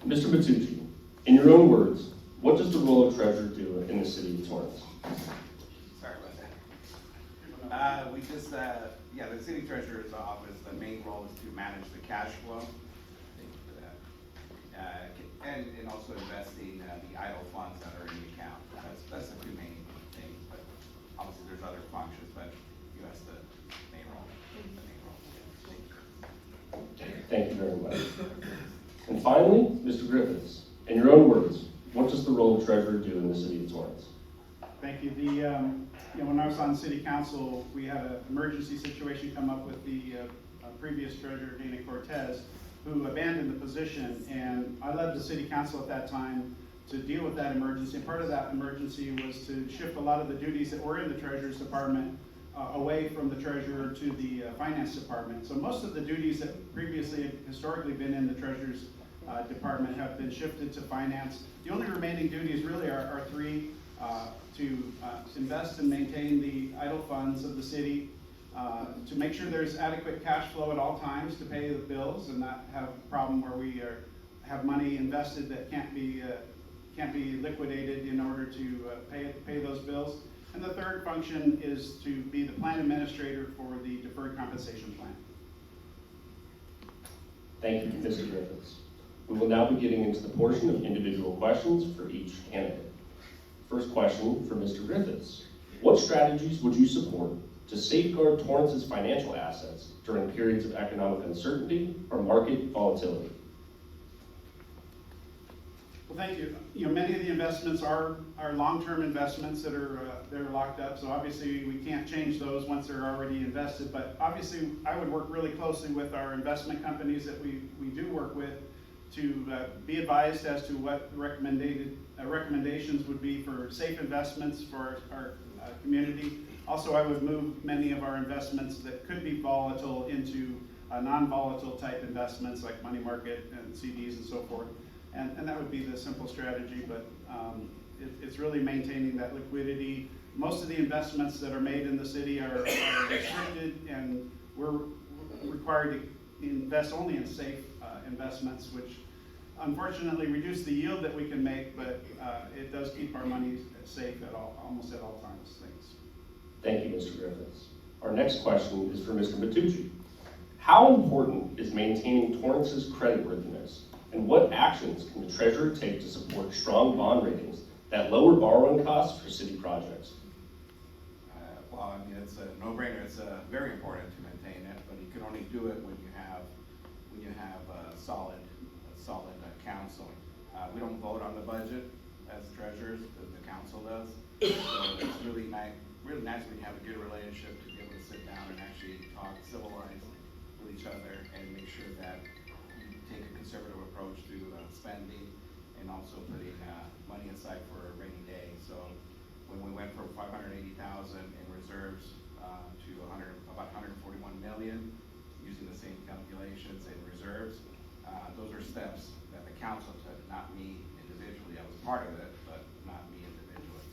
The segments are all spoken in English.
Mr. Matucci, in your own words, what does the role of treasurer do in the city of Torrance? Sorry about that. We just, the city treasurer's office, the main role is to manage the cash flow. And also investing the idle funds that are in the account. That's the two main things, but obviously there's other functions, but that's the main role. Thank you very much. And finally, Mr. Griffiths, in your own words, what does the role of treasurer do in the city of Torrance? Thank you. When I was on city council, we had an emergency situation come up with the previous treasurer, Dana Cortez, who abandoned the position, and I led the city council at that time to deal with that emergency. And part of that emergency was to shift a lot of the duties that were in the treasurer's department away from the treasurer to the finance department. So most of the duties that previously had historically been in the treasurer's department have been shifted to finance. The only remaining duties really are three: to invest and maintain the idle funds of the city, to make sure there's adequate cash flow at all times to pay the bills and not have a problem where we have money invested that can't be liquidated in order to pay those bills. And the third function is to be the plan administrator for the deferred compensation plan. Thank you, Mr. Griffiths. We will now be getting into the portion of individual questions for each candidate. First question for Mr. Griffiths. What strategies would you support to safeguard Torrance's financial assets during periods of economic uncertainty or market volatility? Well, thank you. Many of the investments are long-term investments that are locked up. So obviously we can't change those once they're already invested. But obviously I would work really closely with our investment companies that we do work with to be advised as to what recommendations would be for safe investments for our community. Also, I would move many of our investments that could be volatile into non-volatile type investments like money market and CDs and so forth. And that would be the simple strategy, but it's really maintaining that liquidity. Most of the investments that are made in the city are restricted, and we're required to invest only in safe investments, which unfortunately reduce the yield that we can make, but it does keep our money safe at almost at all times. Thanks. Thank you, Mr. Griffiths. Our next question is for Mr. Matucci. How important is maintaining Torrance's creditworthiness, and what actions can the treasurer take to support strong bond ratings that lower borrowing costs for city projects? It's a no-brainer. It's very important to maintain it, but you can only do it when you have solid council. We don't vote on the budget as treasurers, the council does. So it's really nice when you have a good relationship to be able to sit down and actually talk civilized with each other and make sure that you take a conservative approach to spending and also putting money aside for a rainy day. So when we went from $580,000 in reserves to about $141 million, using the same calculations in reserves, those are steps that the council took, not me individually. I was part of it, but not me individually.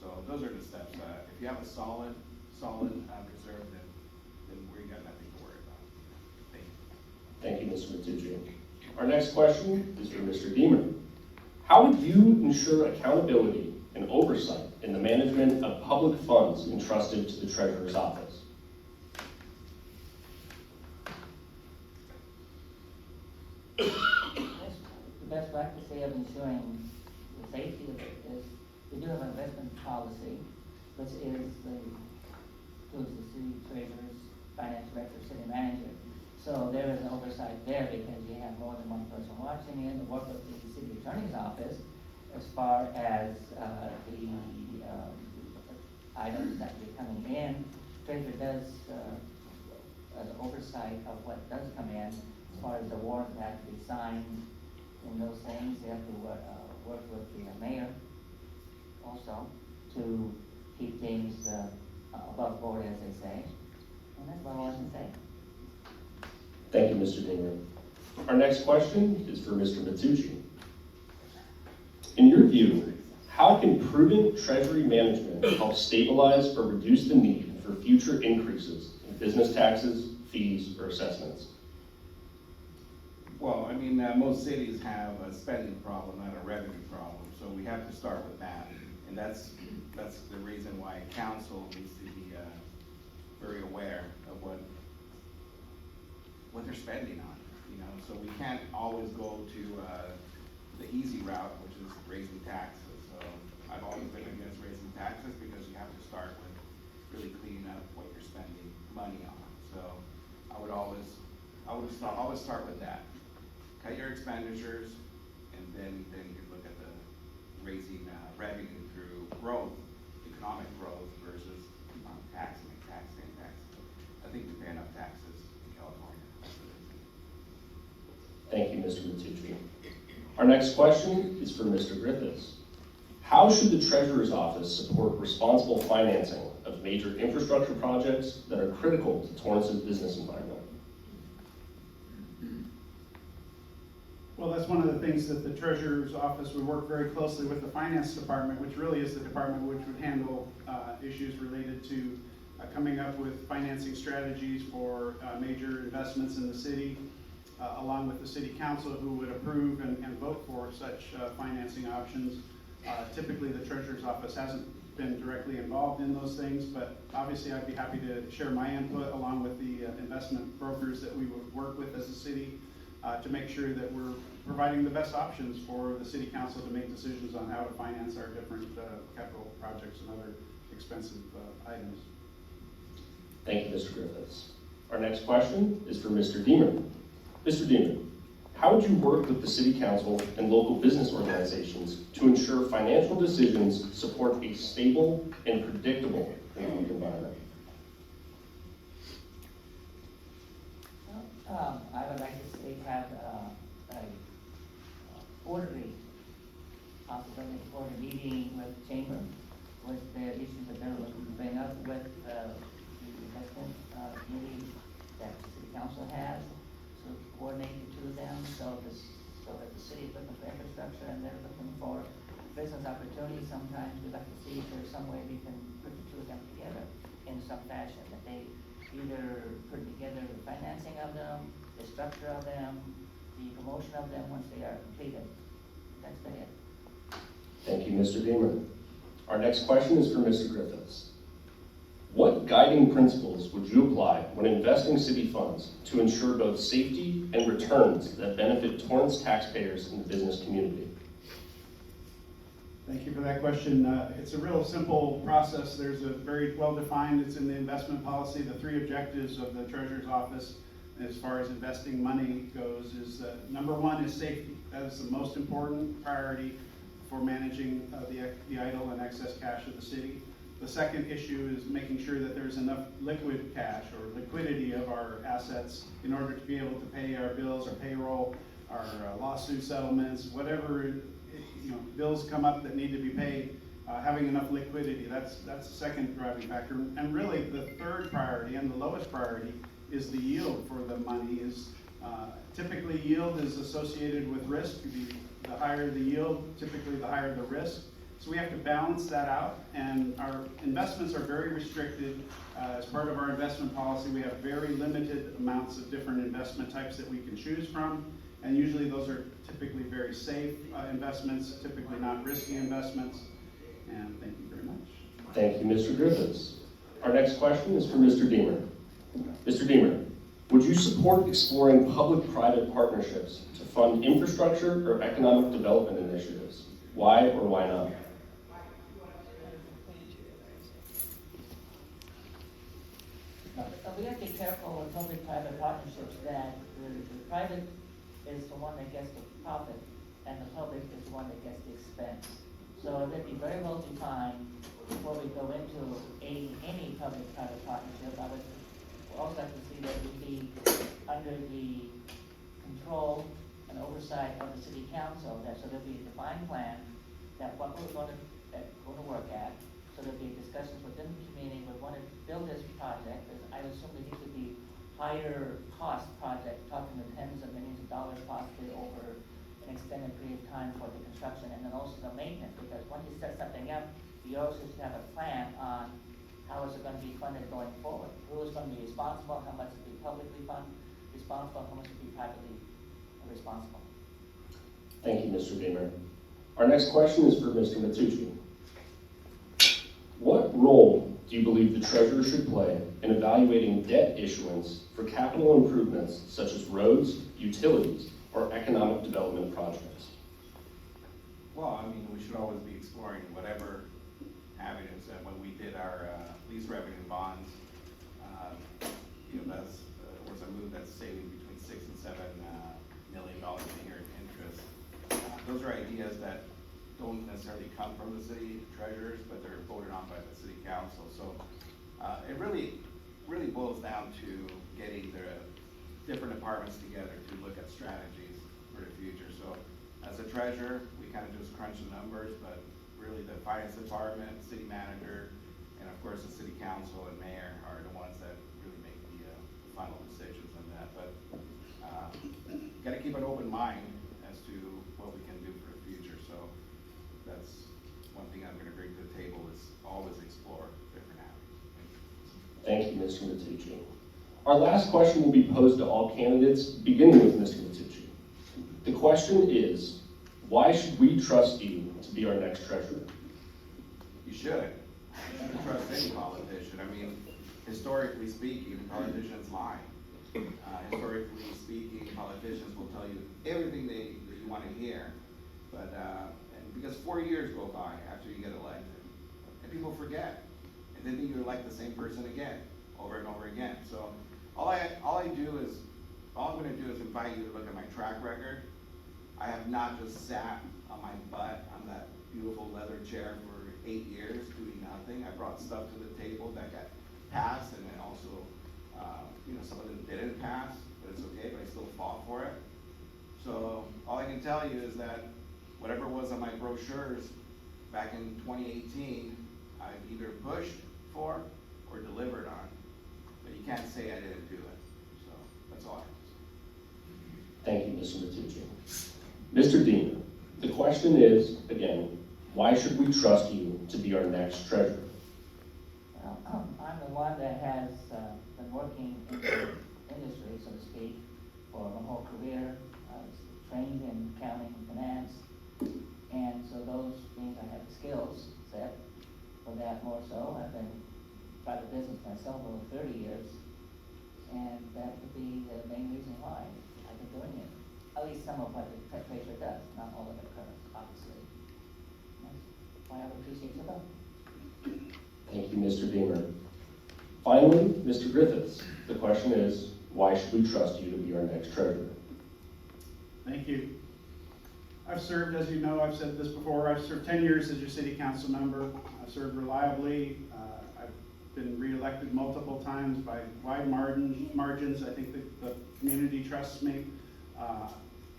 So those are the steps. If you have a solid reserve, then we got nothing to worry about. Thank you. Thank you, Mr. Matucci. Our next question is for Mr. Deemer. How would you ensure accountability and oversight in the management of public funds entrusted to the treasurer's office? The best practice of ensuring the safety of it is we do have an investment policy, which is includes the city treasurer's finance director, city manager. So there is an oversight there because you have more than one person watching it. The work of the city attorney's office as far as the items that are coming in. Treasurer does an oversight of what does come in as far as the warrant that have to be signed and those things. They have to work with the mayor also to keep things above board, as they say. And that's what I can say. Thank you, Mr. Deemer. Our next question is for Mr. Matucci. In your view, how can prudent treasury management help stabilize or reduce the need for future increases in business taxes, fees, or assessments? Well, I mean, most cities have a spending problem, not a revenue problem, so we have to start with that. And that's the reason why council needs to be, very aware of what they're spending on, you know? So we can't always go to, the easy route, which is raising taxes. So I've always been against raising taxes because you have to start with really cleaning up what you're spending money on. So I would always start with that. Cut your expenditures, and then you can look at the raising revenue through growth, economic growth versus taxing. I think we pay enough taxes in California. Thank you, Mr. Matucci. Our next question is for Mr. Griffiths. How should the Treasurer's Office support responsible financing of major infrastructure projects that are critical to Torrance's business environment? Well, that's one of the things that the Treasurer's Office, we work very closely with the Finance Department, which really is the department which would handle issues related to coming up with financing strategies for major investments in the city, along with the City Council, who would approve and vote for such financing options. Typically, the Treasurer's Office hasn't been directly involved in those things, but obviously I'd be happy to share my input along with the investment brokers that we would work with as a city to make sure that we're providing the best options for the City Council to make decisions on how to finance our different capital projects and other expensive items. Thank you, Mr. Griffiths. Our next question is for Mr. Deemer. Mr. Deemer, how would you work with the City Council and local business organizations to ensure financial decisions support a stable and predictable economic environment? I would like to see have a orderly possibility for the meeting with the chamber, with the issues that they're looking to bring up with the investment committee that the City Council has, so coordinate the two of them, so that the city is looking for infrastructure and they're looking for business opportunities. Sometimes we'd like to see if there's some way we can put the two of them together in some fashion, that they either put together the financing of them, the structure of them, the promotion of them once they are completed. That's been it. Thank you, Mr. Deemer. Our next question is for Mr. Griffiths. What guiding principles would you apply when investing city funds to ensure both safety and returns that benefit Torrance taxpayers and the business community? Thank you for that question. It's a real simple process. There's a very well-defined, it's in the investment policy. The three objectives of the Treasurer's Office as far as investing money goes is number one is safety. That is the most important priority for managing the idle and excess cash of the city. The second issue is making sure that there's enough liquid cash or liquidity of our assets in order to be able to pay our bills, our payroll, our lawsuit settlements, whatever bills come up that need to be paid. Having enough liquidity, that's the second driving factor. And really the third priority and the lowest priority is the yield for the money. Typically yield is associated with risk. The higher the yield, typically the higher the risk. So we have to balance that out, and our investments are very restricted. As part of our investment policy, we have very limited amounts of different investment types that we can choose from, and usually those are typically very safe investments, typically not risky investments. And thank you very much. Thank you, Mr. Griffiths. Our next question is for Mr. Deemer. Mr. Deemer, would you support exploring public-private partnerships to fund infrastructure or economic development initiatives? Why or why not? We have to be careful with public-private partnerships that the private is the one that gets the profit and the public is the one that gets the expense. So it'd be very well defined before we go into any public-private partnership. I would also like to see that it be under the control and oversight of the City Council, so there'll be a defined plan that what we're going to work at. So there'll be discussions within the community. We want to build this project. I assume that it could be higher cost project, talking to tens of millions of dollars possibly over an extended period of time for the construction, and then also the maintenance. Because once you set something up, you also should have a plan on how is it going to be funded going forward. Who is going to be responsible? How much will be publicly funded? Responsible? How much will be privately responsible. Thank you, Mr. Beamer. Our next question is for Mr. Matucci. What role do you believe the treasurer should play in evaluating debt issuance for capital improvements such as roads, utilities, or economic development projects? Well, I mean, we should always be exploring whatever avenues. When we did our lease revenue bonds, that was a move that's saving between $6 and $7 million a year in interest. Those are ideas that don't necessarily come from the city treasurers, but they're voted on by the city council. So it really boils down to getting the different departments together to look at strategies for the future. So as a treasurer, we kind of just crunch the numbers, but really the finance department, city manager, and of course the city council and mayor are the ones that really make the final decisions on that. But got to keep an open mind as to what we can do for the future. So that's one thing I'm going to bring to the table is always explore different avenues. Thank you, Mr. Matucci. Our last question will be posed to all candidates, beginning with Mr. Matucci. The question is, why should we trust you to be our next treasurer? You should. You shouldn't trust any politician. I mean, historically speaking, politicians lie. Historically speaking, politicians will tell you everything that you want to hear. But and because 4 years go by after you get elected, and people forget, and then you elect the same person again, over and over again. So all I'm going to do is invite you to look at my track record. I have not just sat on my butt on that beautiful leather chair for 8 years doing nothing. I brought stuff to the table that got passed, and then also, some of them didn't pass, but it's okay, but I still fought for it. So all I can tell you is that whatever was on my brochures back in 2018, I've either pushed for or delivered on, but you can't say I didn't do it. So that's all I have to say. Thank you, Mr. Matucci. Mr. Dean, the question is, again, why should we trust you to be our next treasurer? Well, I'm the one that has been working in the industry, so to speak, for my whole career. I was trained in accounting and finance, and so those means I have skills set for that more so. I've been private business myself over 30 years, and that would be the main reason why I've been doing it. At least some of what the treasurer does, not all of it occurs, obviously. That's why I would appreciate your vote. Thank you, Mr. Beamer. Finally, Mr. Griffiths, the question is, why should we trust you to be our next treasurer? Thank you. I've served, as you know, I've said this before, I've served 10 years as your city council member. I've served reliably. I've been reelected multiple times by wide margins. I think the community trusts me.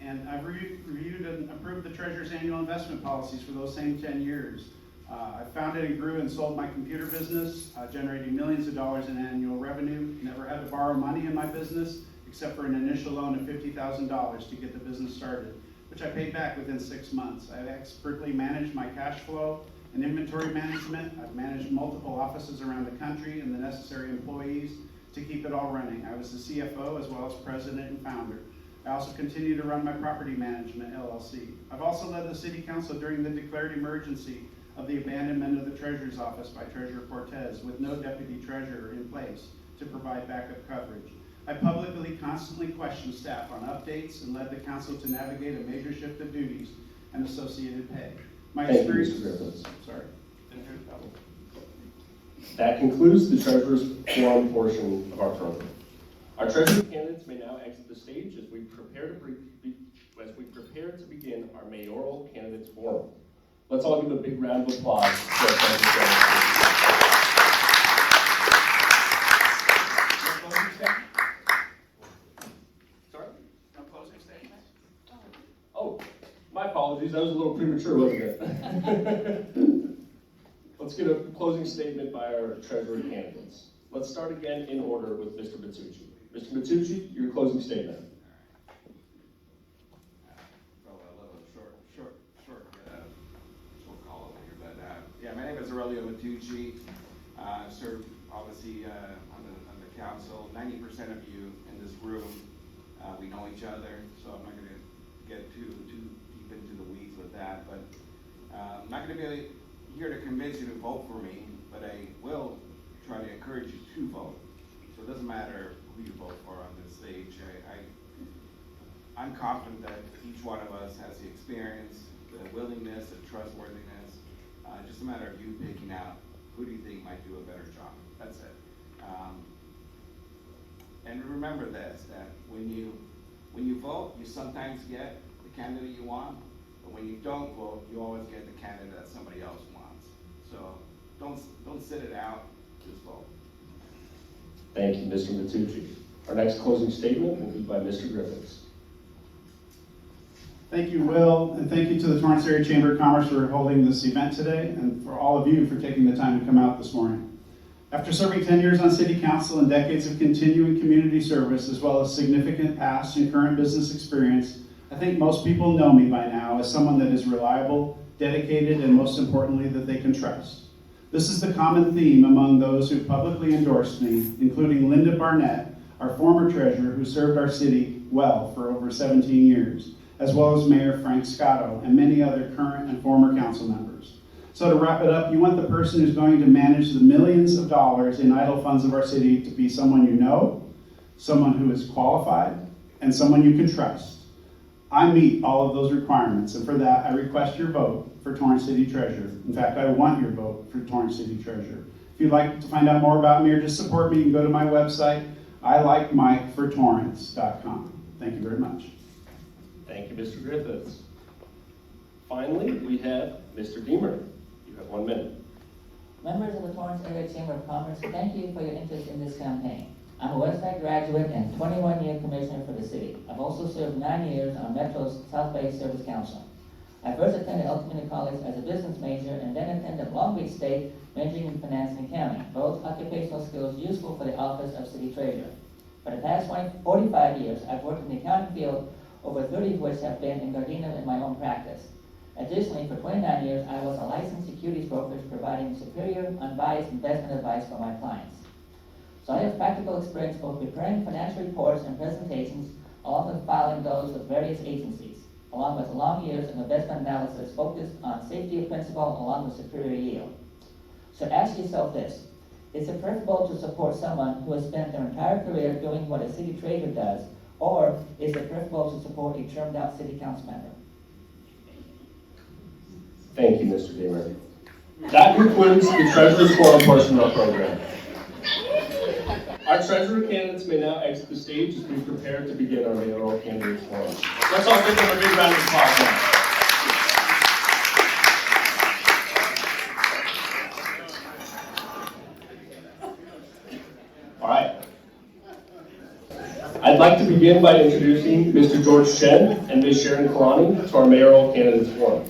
And I've reviewed and approved the Treasurer's annual investment policies for those same 10 years. I founded and grew and sold my computer business, generating millions of dollars in annual revenue. Never had to borrow money in my business, except for an initial loan of $50,000 to get the business started, which I paid back within 6 months. I've expertly managed my cash flow and inventory management. I've managed multiple offices around the country and the necessary employees to keep it all running. I was the CFO as well as president and founder. I also continue to run my property management LLC. I've also led the city council during the declared emergency of the abandonment of the treasurer's office by Treasurer Cortez with no deputy treasurer in place to provide backup coverage. I publicly constantly questioned staff on updates and led the council to navigate a major shift of duties and associated pay. My Thank you, experience. Mr. Griffiths. Sorry. That concludes the treasurer's forum portion of our program. Our treasurer candidates may now exit the stage as we prepare to begin our mayoral candidates forum. Let's all give a big round of applause to our treasurer candidates. Sorry? No closing statement? Oh, my apologies. That was a little premature, wasn't it? Let's get a closing statement by our treasurer candidates. Let's start again in order with Mr. Matucci. Mr. Matucci, your closing statement. Short call over here, but yeah, my name is Aurelio Matucci. I've served obviously on the council. 90% of you in this room, we know each other, so I'm not going to get too deep into the weeds with that, but I'm not gonna be here to convince you to vote for me, but I will try to encourage you to vote. So it doesn't matter who you vote for on this stage. I'm confident that each one of us has the experience, the willingness, the trustworthiness. Just a matter of you picking out who do you think might do a better job. That's it. And remember this, that when you vote, you sometimes get the candidate you want, but when you don't vote, you always get the candidate that somebody else wants. So don't sit it out, just vote. Thank you, Mr. Matucci. Our next closing statement will be by Mr. Griffiths. Thank you, Will, and thank you to the Torrance Area Chamber of Commerce for holding this event today, and for all of you for taking the time to come out this morning. After serving 10 years on City Council and decades of continuing community service, as well as significant past and current business experience, I think most people know me by now as someone that is reliable, dedicated, and most importantly, that they can trust. This is the common theme among those who publicly endorsed me, including Linda Barnett, our former treasurer who served our city well for over 17 years, as well as Mayor Frank Scotto and many other current and former council members. So to wrap it up, you want the person who's going to manage the millions of dollars in idle funds of our city to be someone you know, someone who is qualified, and someone you can trust. I meet all of those requirements, and for that, I request your vote for Torrance City Treasurer. In fact, I want your vote for Torrance City Treasurer. If you'd like to find out more about me or just support me, you can go to my website, ilikemikefortorrance.com. Thank you very much. Thank you, Mr. Griffiths. Finally, we have Mr. Deemer. You have 1 minute. Members of the Torrance Area Chamber of Commerce, thank you for your interest in this campaign. I'm a Westside graduate and 21-year commissioner for the city. I've also served 9 years on Metro's South Bay Service Council. I first attended El Camino College as a business major and then attended Long Beach State, majoring in finance and accounting, both occupational skills useful for the office of city treasurer. For the past 45 years, I've worked in the accounting field, over 30 of which have been in Gardena in my own practice. Additionally, for 29 years, I was a licensed securities broker providing superior, unbiased investment advice for my clients. So I have practical experience both preparing financial reports and presentations, along with filing those with various agencies, along with long years of investment analysis focused on safety of principle along with superior yield. So ask yourself this: is it preferable to support someone who has spent their entire career doing what a city treasurer does, or is it preferable to support a termed out city council member? Thank you, Mr. Deemer. That concludes the Treasurer's Forum portion of our program. Our treasurer candidates may now exit the stage as we prepare to begin our mayoral candidates forum. Let's all give them a big round of applause now. All right. I'd like to begin by introducing Mr. George Chen and Ms. Sharon Kalani to our mayoral candidates forum.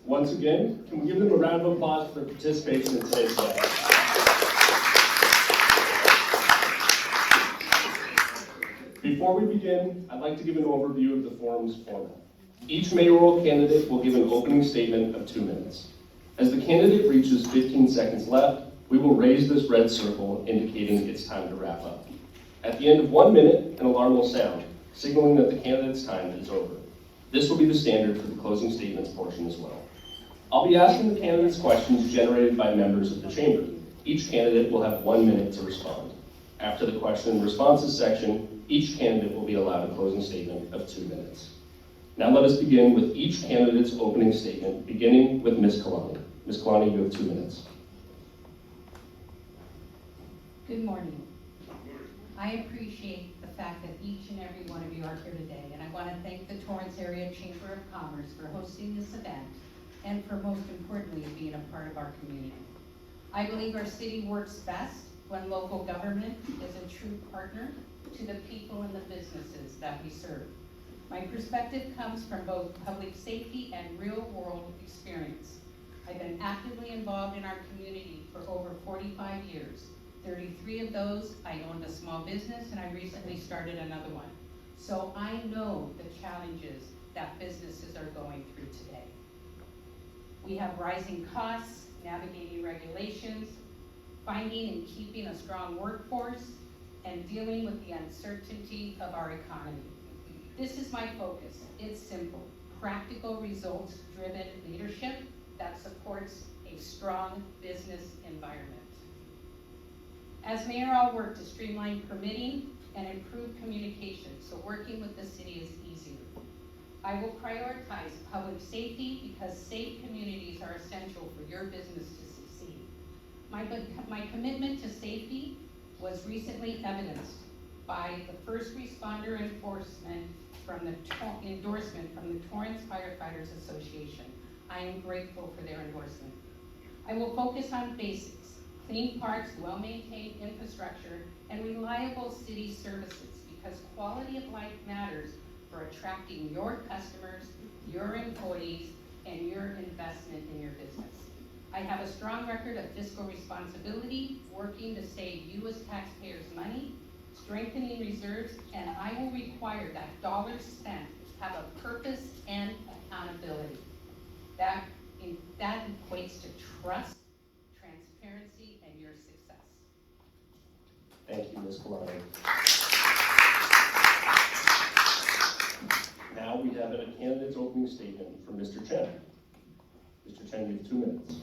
Once again, can we give them a round of applause for their participation in today's event? Before we begin, I'd like to give an overview of the forum's format. Each mayoral candidate will give an opening statement of 2 minutes. As the candidate reaches 15 seconds left, we will raise this red circle indicating it's time to wrap up. At the end of 1 minute, an alarm will sound, signaling that the candidate's time is over. This will be the standard for the closing statements portion as well. I'll be asking the candidates questions generated by members of the chamber. Each candidate will have 1 minute to respond. After the question and responses section, each candidate will be allowed a closing statement of 2 minutes. Now let us begin with each candidate's opening statement, beginning with Ms. Kalani. Ms. Kalani, you have 2 minutes. Good morning. I appreciate the fact that each and every one of you are here today, and I want to thank the Torrance Area Chamber of Commerce for hosting this event, and for most importantly, being a part of our community. I believe our city works best when local government is a true partner to the people and the businesses that we serve. My perspective comes from both public safety and real-world experience. I've been actively involved in our community for over 45 years, 33 of those, I owned a small business, and I recently started another one. So I know the challenges that businesses are going through today. We have rising costs, navigating regulations, finding and keeping a strong workforce, and dealing with the uncertainty of our economy. This is my focus. It's simple. Practical, results-driven leadership that supports a strong business environment. As mayor, I'll work to streamline permitting and improve communication, so working with the city is easier. I will prioritize public safety because safe communities are essential for your business to succeed. My commitment to safety was recently evidenced by the first responder endorsement from the Torrance Firefighters Association. I am grateful for their endorsement. I will focus on basics, clean parks, well-maintained infrastructure, and reliable city services because quality of life matters for attracting your customers, your employees, and your investment in your business. I have a strong record of fiscal responsibility, working to save you as taxpayers money, strengthening reserves, and I will require that dollars spent have a purpose and accountability. That equates to trust, transparency, and your success. Thank you, Ms. Kalani. Now we have a candidate's opening statement from Mr. Chen. Mr. Chen, you have 2 minutes.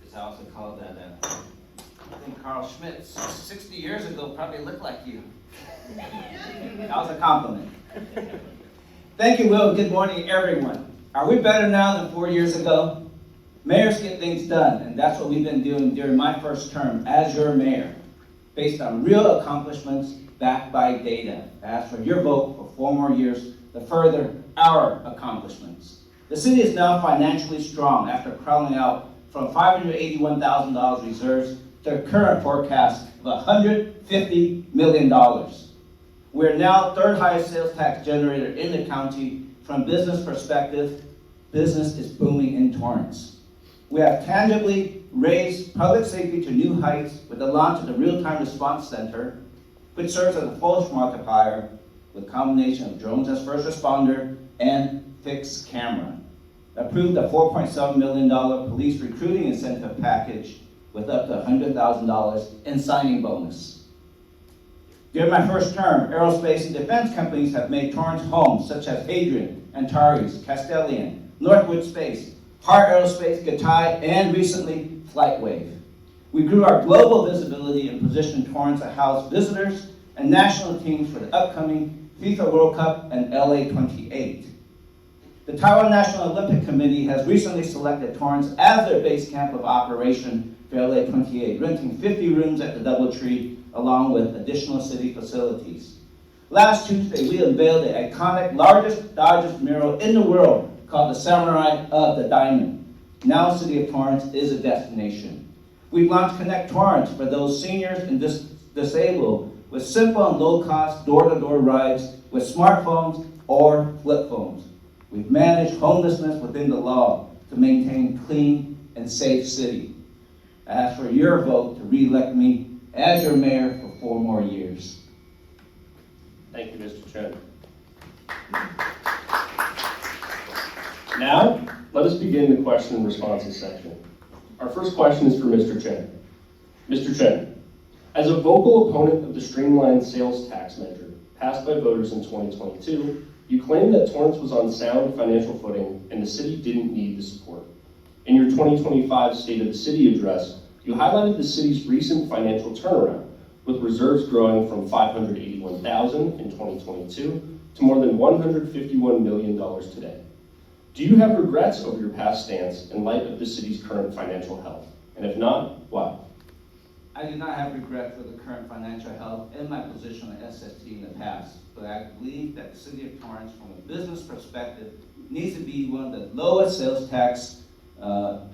It's also called that, I think Carl Schmidt, 60 years ago, probably looked like you. That was a compliment. Thank you, Will. Good morning, everyone. Are we better now than 4 years ago? Mayors get things done, and that's what we've been doing during my first term as your mayor, based on real accomplishments backed by data. I ask for your vote for 4 more years to further our accomplishments. The city is now financially strong after crawling out from $581,000 reserves to a current forecast of $150 million. We're now third highest sales tax generator in the county. From business perspective, business is booming in Torrance. We have tangibly raised public safety to new heights with the launch of the Real-Time Response Center, which serves as a force multiplier with a combination of drones as first responder and fixed camera. Approved a $4.7 million police recruiting incentive package with up to $100,000 in signing bonus. During my first term, aerospace and defense companies have made Torrance homes such as Hadrian, Antares, Castellian, Northwood Space, Hart Aerospace, Gataï, and recently FlightWave. We grew our global visibility and positioned Torrance to house visitors and national teams for the upcoming FIFA World Cup and LA 28. The Taiwan National Olympic Committee has recently selected Torrance as their base camp of operation for LA 28, renting 50 rooms at the DoubleTree along with additional city facilities. Last Tuesday, we unveiled the iconic, largest Dodgers mural in the world called the Samurai of the Diamond. Now City of Torrance is a destination. We've launched Connect Torrance for those seniors and disabled with simple and low-cost door-to-door rides with smartphones or flip phones. We've managed homelessness within the law to maintain clean and safe city. I ask for your vote to re-elect me as your mayor for 4 more years. Thank you, Mr. Chen. Now, let us begin the question and responses section. Our first question is for Mr. Chen. Mr. Chen, as a vocal opponent of the streamlined sales tax measure passed by voters in 2022, you claimed that Torrance was on sound financial footing and the city didn't need the support. In your 2025 State of the City address, you highlighted the city's recent financial turnaround, with reserves growing from $581,000 in 2022 to more than $151 million today. Do you have regrets over your past stance in light of the city's current financial health? And if not, why? I do not have regret for the current financial health and my position on SST in the past, but I believe that the City of Torrance, from a business perspective, needs to be one of the lowest sales tax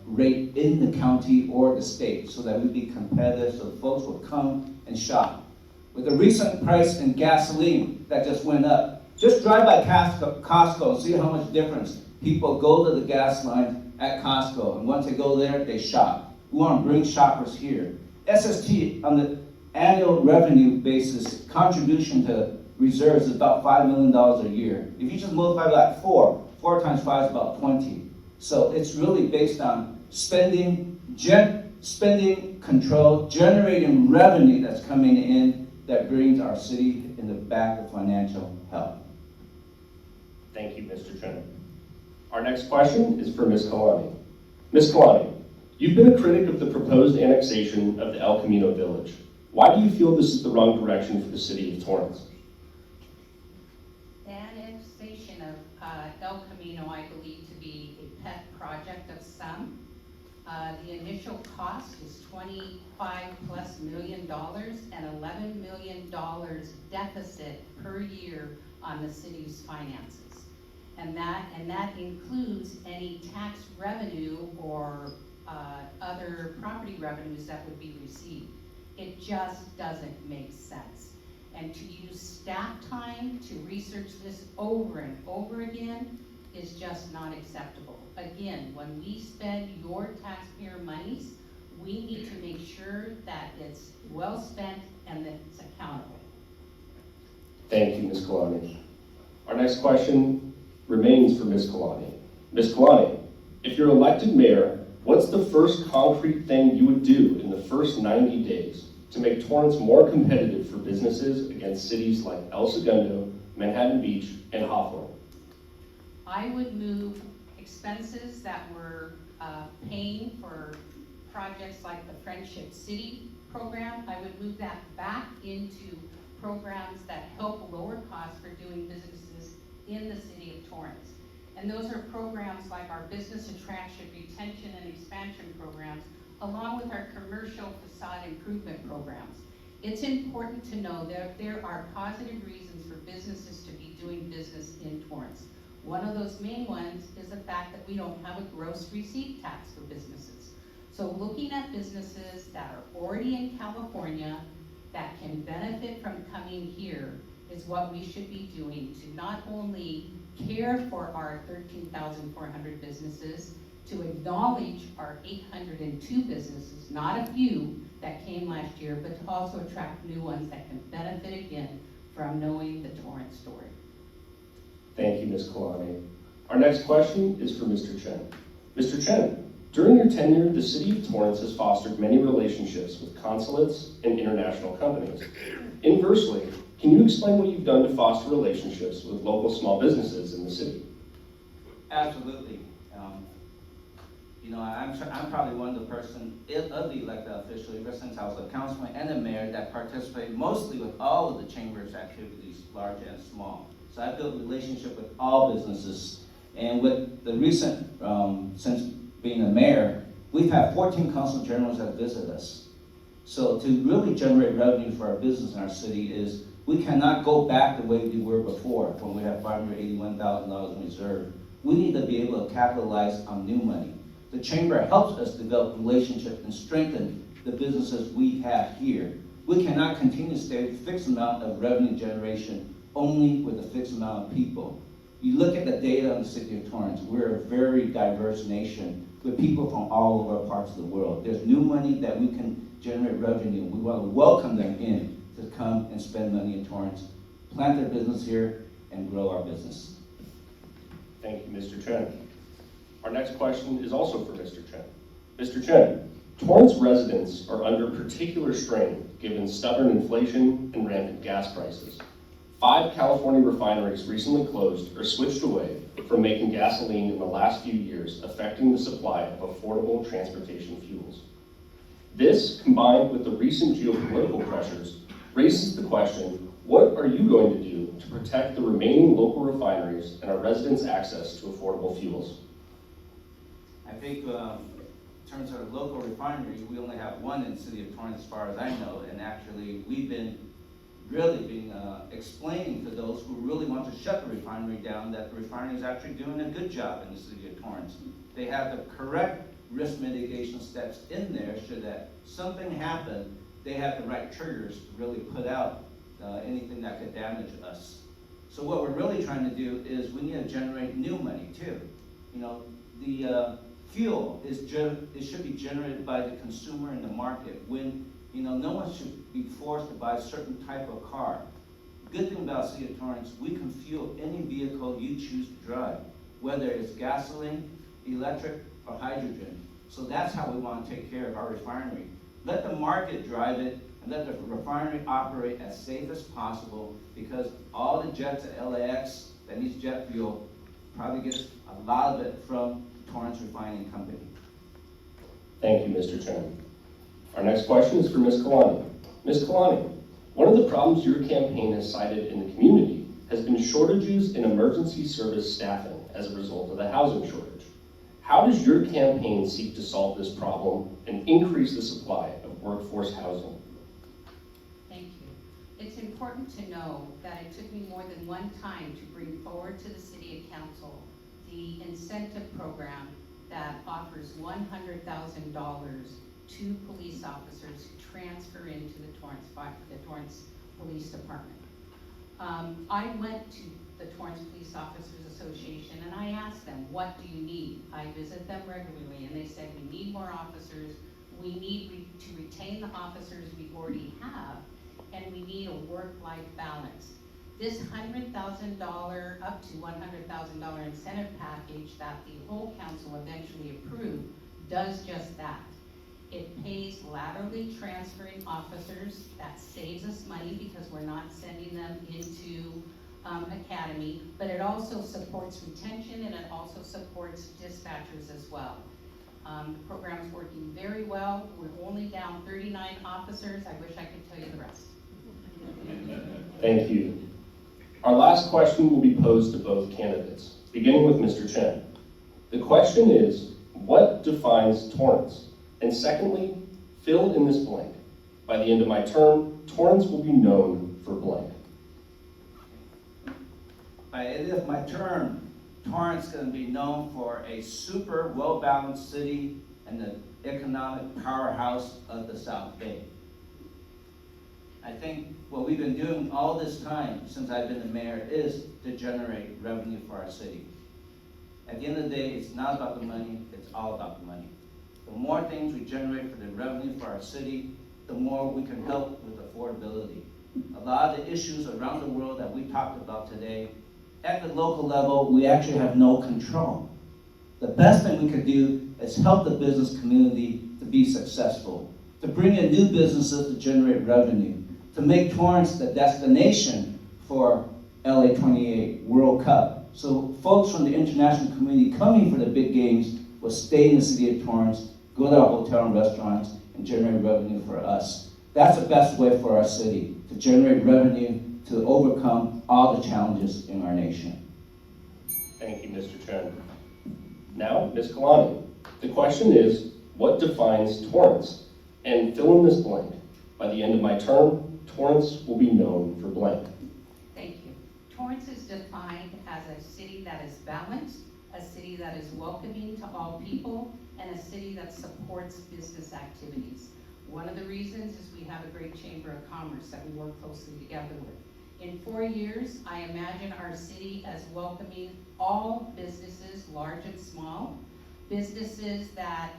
rate in the county or the state, so that we be competitive, so folks will come and shop. With the recent price in gasoline that just went up, just drive by Costco and see how much difference people go to the gas line at Costco, and once they go there, they shop. We want to bring shoppers here. SST, on the annual revenue basis, contribution to reserves is about $5 million a year. If you just multiply that four times 5 is about 20. So it's really based on spending control, generating revenue that's coming in that brings our city in the back of financial health. Thank you, Mr. Chen. Our next question is for Ms. Kalani. Ms. Kalani, you've been a critic of the proposed annexation of the El Camino Village. Why do you feel this is the wrong direction for the city of Torrance? The annexation of El Camino, I believe to be a pet project of some. The initial cost is $25+ million and $11 million deficit per year on the city's finances. And that includes any tax revenue or other property revenues that would be received. It just doesn't make sense. And to use staff time to research this over and over again is just not acceptable. Again, when we spend your taxpayer monies, we need to make sure that it's well spent and that it's accountable. Thank you, Ms. Kalani. Our next question remains for Ms. Kalani. Ms. Kalani, if you're elected mayor, what's the first concrete thing you would do in the first 90 days to make Torrance more competitive for businesses against cities like El Segundo, Manhattan Beach, and Hawthorne? I would move expenses that were paying for projects like the Friendship City program. I would move that back into programs that help lower costs for doing businesses in the city of Torrance. And those are programs like our business attraction, retention, and expansion programs, along with our commercial facade improvement programs. It's important to know that there are positive reasons for businesses to be doing business in Torrance. One of those main ones is the fact that we don't have a gross receipt tax for businesses. So looking at businesses that are already in California that can benefit from coming here is what we should be doing to not only care for our 13,400 businesses, to acknowledge our 802 businesses, not a few that came last year, but to also attract new ones that can benefit again from knowing the Torrance story. Thank you, Ms. Kalani. Our next question is for Mr. Chen. Mr. Chen, during your tenure, the City of Torrance has fostered many relationships with consulates and international companies. Inversely, can you explain what you've done to foster relationships with local small businesses in the city? Absolutely. I'm probably one of the person of the elected official ever since I was a councilman and a mayor that participated mostly with all of the chamber's activities, large and small. So I built a relationship with all businesses. And with the recent, since being a mayor, we've had 14 consul generals that visit us. So to really generate revenue for our business in our city is we cannot go back the way we were before when we had $581,000 in reserve. We need to be able to capitalize on new money. The chamber helps us develop relationships and strengthen the businesses we have here. We cannot continue to stay with a fixed amount of revenue generation only with a fixed amount of people. You look at the data on the city of Torrance, we're a very diverse nation with people from all over parts of the world. There's new money that we can generate revenue. We want to welcome them in to come and spend money in Torrance, plant their business here, and grow our business. Thank you, Mr. Chen. Our next question is also for Mr. Chen. Mr. Chen, Torrance residents are under particular strain given stubborn inflation and rampant gas prices. 5 California refineries recently closed or switched away from making gasoline in the last few years, affecting the supply of affordable transportation fuels. This, combined with the recent geopolitical pressures, raises the question, what are you going to do to protect the remaining local refineries and our residents' access to affordable fuels? I think in terms of local refineries, we only have one in the city of Torrance as far as I know, and actually we've been explaining to those who really want to shut the refinery down that the refinery is actually doing a good job in the city of Torrance. They have the correct risk mitigation steps in there should that something happen, they have the right triggers to really put out anything that could damage us. So what we're really trying to do is we need to generate new money too. The fuel it should be generated by the consumer in the market. When, no one should be forced to buy a certain type of car. Good thing about City of Torrance, we can fuel any vehicle you choose to drive, whether it's gasoline, electric, or hydrogen. So that's how we want to take care of our refinery. Let the market drive it, and let the refinery operate as safe as possible, because all the jets at LAX that needs jet fuel probably gets a lot of it from Torrance Refining Company. Thank you, Mr. Chen. Our next question is for Ms. Kalani. Ms. Kalani, one of the problems your campaign has cited in the community has been shortages in emergency service staffing as a result of the housing shortage. How does your campaign seek to solve this problem and increase the supply of workforce housing? Thank you. It's important to know that it took me more than one time to bring forward to the City Council the incentive program that offers $100,000 to police officers who transfer into the Torrance Police Department. I went to the Torrance Police Officers Association and I asked them, what do you need? I visit them regularly and they said, we need more officers, we need to retain the officers we already have, and we need a work-life balance. This $100,000 up to $100,000 incentive package that the whole council eventually approved does just that. It pays laterally transferring officers. That saves us money because we're not sending them into academy, but it also supports retention and it also supports dispatchers as well. The program's working very well. We're only down 39 officers. I wish I could tell you the rest. Thank you. Our last question will be posed to both candidates, beginning with Mr. Chen. The question is, what defines Torrance? And secondly, fill in this blank. By the end of my term, Torrance will be known for blank. By the end of my term, Torrance is going to be known for a super well-balanced city and the economic powerhouse of the South Bay. I think what we've been doing all this time since I've been the mayor is to generate revenue for our city. At the end of the day, it's not about the money, it's all about the money. The more things we generate for the revenue for our city, the more we can help with affordability. A lot of the issues around the world that we talked about today, at the local level, we actually have no control. The best thing we could do is help the business community to be successful, to bring in new businesses to generate revenue, to make Torrance the destination for LA 28 World Cup. So folks from the international community coming for the big games will stay in the city of Torrance, go to our hotel and restaurants, and generate revenue for us. That's the best way for our city, to generate revenue to overcome all the challenges in our nation. Thank you, Mr. Chen. Now, Ms. Kalani. The question is, what defines Torrance? And fill in this blank. By the end of my term, Torrance will be known for blank. Thank you. Torrance is defined as a city that is balanced, a city that is welcoming to all people, and a city that supports business activities. One of the reasons is we have a great Chamber of Commerce that we work closely together with. In 4 years, I imagine our city as welcoming all businesses, large and small, businesses that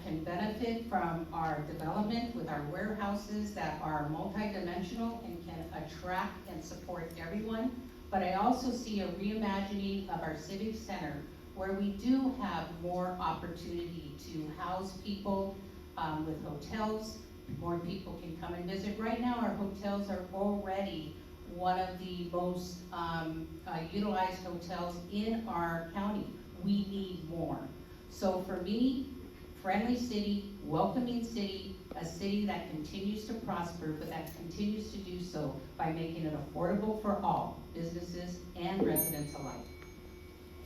can benefit from our development with our warehouses that are multidimensional and can attract and support everyone. But I also see a reimagining of our civic center where we do have more opportunity to house people with hotels. More people can come and visit. Right now, our hotels are already one of the most utilized hotels in our county. We need more. So for me, friendly city, welcoming city, a city that continues to prosper, but that continues to do so by making it affordable for all, businesses and residents alike.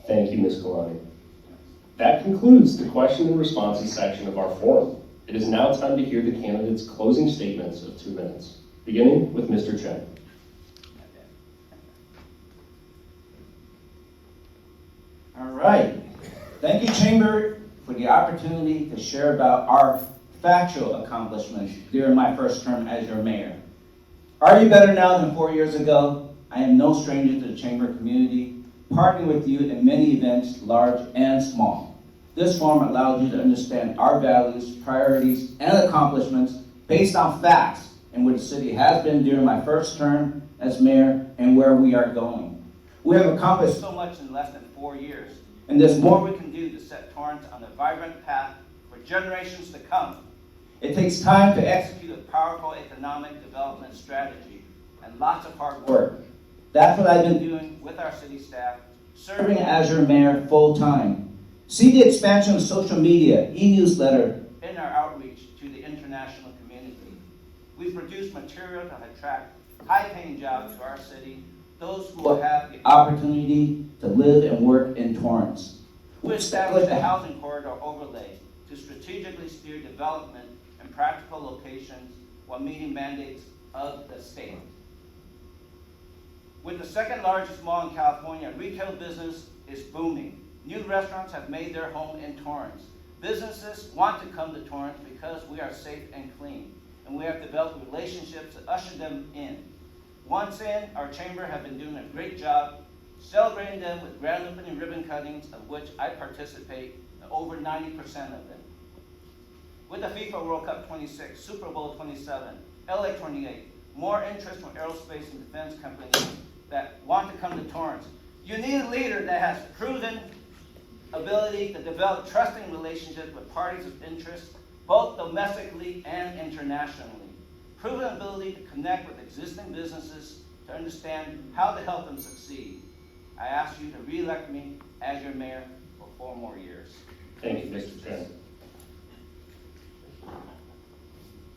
Thank you, Ms. Kalani. That concludes the question and responses section of our forum. It is now time to hear the candidates' closing statements of 2 minutes, beginning with Mr. Chen. All right. Thank you, Chamber, for the opportunity to share about our factual accomplishments during my first term as your mayor. Are you better now than 4 years ago? I am no stranger to the Chamber community, partnering with you in many events, large and small. This forum allows you to understand our values, priorities, and accomplishments based on facts in which the city has been during my first term as mayor and where we are going. We have accomplished so much in less than 4 years, and there's more we can do to set Torrance on a vibrant path for generations to come. It takes time to execute a powerful economic development strategy and lots of hard work. That's what I've been doing with our city staff, serving as your mayor full-time. See the expansion of social media, e-newsletter, and our outreach to the international community. We've produced material to attract high-paying jobs to our city, those who will have the opportunity to live and work in Torrance. We established a housing corridor overlay to strategically steer development in practical locations while meeting mandates of the state. With the second largest mall in California, retail business is booming. New restaurants have made their home in Torrance. Businesses want to come to Torrance because we are safe and clean, and we have developed relationships to usher them in. Once in, our chamber have been doing a great job celebrating them with grand opening ribbon cuttings, of which I participate in over 90% of them. With the FIFA World Cup 26, Super Bowl 27, LA 28, more interest from aerospace and defense companies that want to come to Torrance. You need a leader that has proven ability to develop trusting relationships with parties of interest, both domestically and internationally. Proven ability to connect with existing businesses to understand how to help them succeed. I ask you to re-elect me as your mayor for 4 more years. Thank you, Mr. Chen.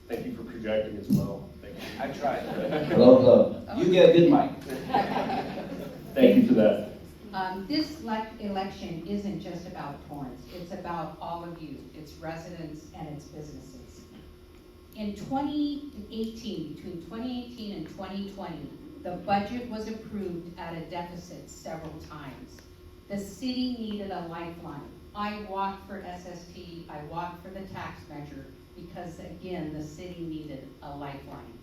Thank you for projecting as well. Thank you. I tried. Hello, hello. You get a good mic. Thank you for that. This election isn't just about Torrance. It's about all of you, its residents and its businesses. In 2018, between 2018 and 2020, the budget was approved at a deficit several times. The city needed a lifeline. I walked for SST, I walked for the tax measure, because again, the city needed a lifeline.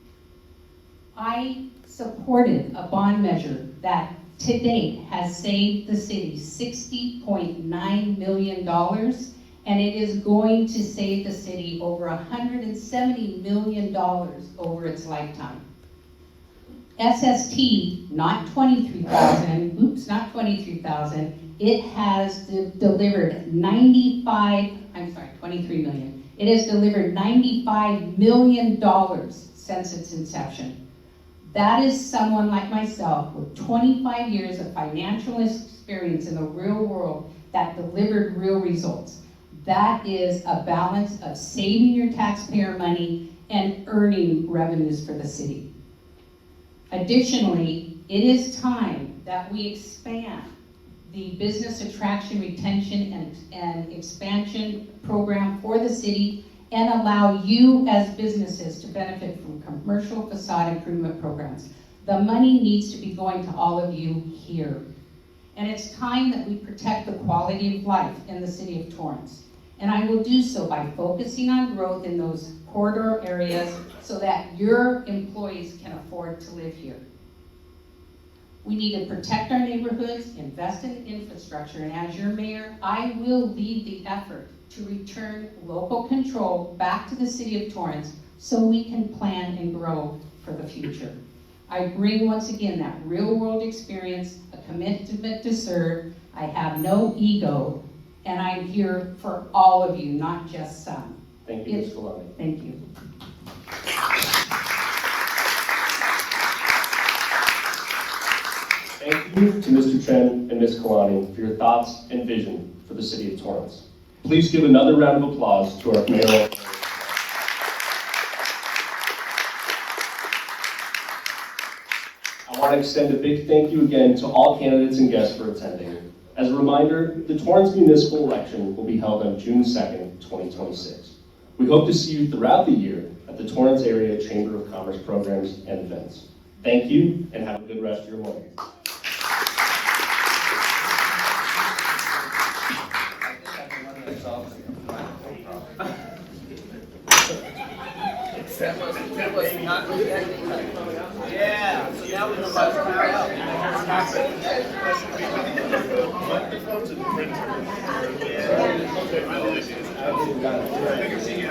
I supported a bond measure that to date has saved the city $60.9 million, and it is going to save the city over $170 million over its lifetime. SST, not 23,000, not 23,000, it has delivered 23 million. It has delivered $95 million since its inception. That is someone like myself with 25 years of financial experience in the real world that delivered real results. That is a balance of saving your taxpayer money and earning revenues for the city. Additionally, it is time that we expand the business attraction, retention, and expansion program for the city and allow you as businesses to benefit from commercial facade improvement programs. The money needs to be going to all of you here. And it's time that we protect the quality of life in the city of Torrance. And I will do so by focusing on growth in those corridor areas so that your employees can afford to live here. We need to protect our neighborhoods, invest in infrastructure, and as your mayor, I will lead the effort to return local control back to the city of Torrance so we can plan and grow for the future. I bring once again that real world experience, a commitment to serve. I have no ego, and I'm here for all of you, not just some. Thank you, Ms. Kalani. Thank you. Thank you to Mr. Chen and Ms. Kalani for your thoughts and vision for the city of Torrance. Please give another round of applause to our mayoral. I want to extend a big thank you again to all candidates and guests for attending. As a reminder, the Torrance municipal election will be held on June 2nd, 2026. We hope to see you throughout the year at the Torrance Area Chamber of Commerce programs and events. Thank you, and have a good rest of your morning. That was not yeah, so now we know about I think I've seen you.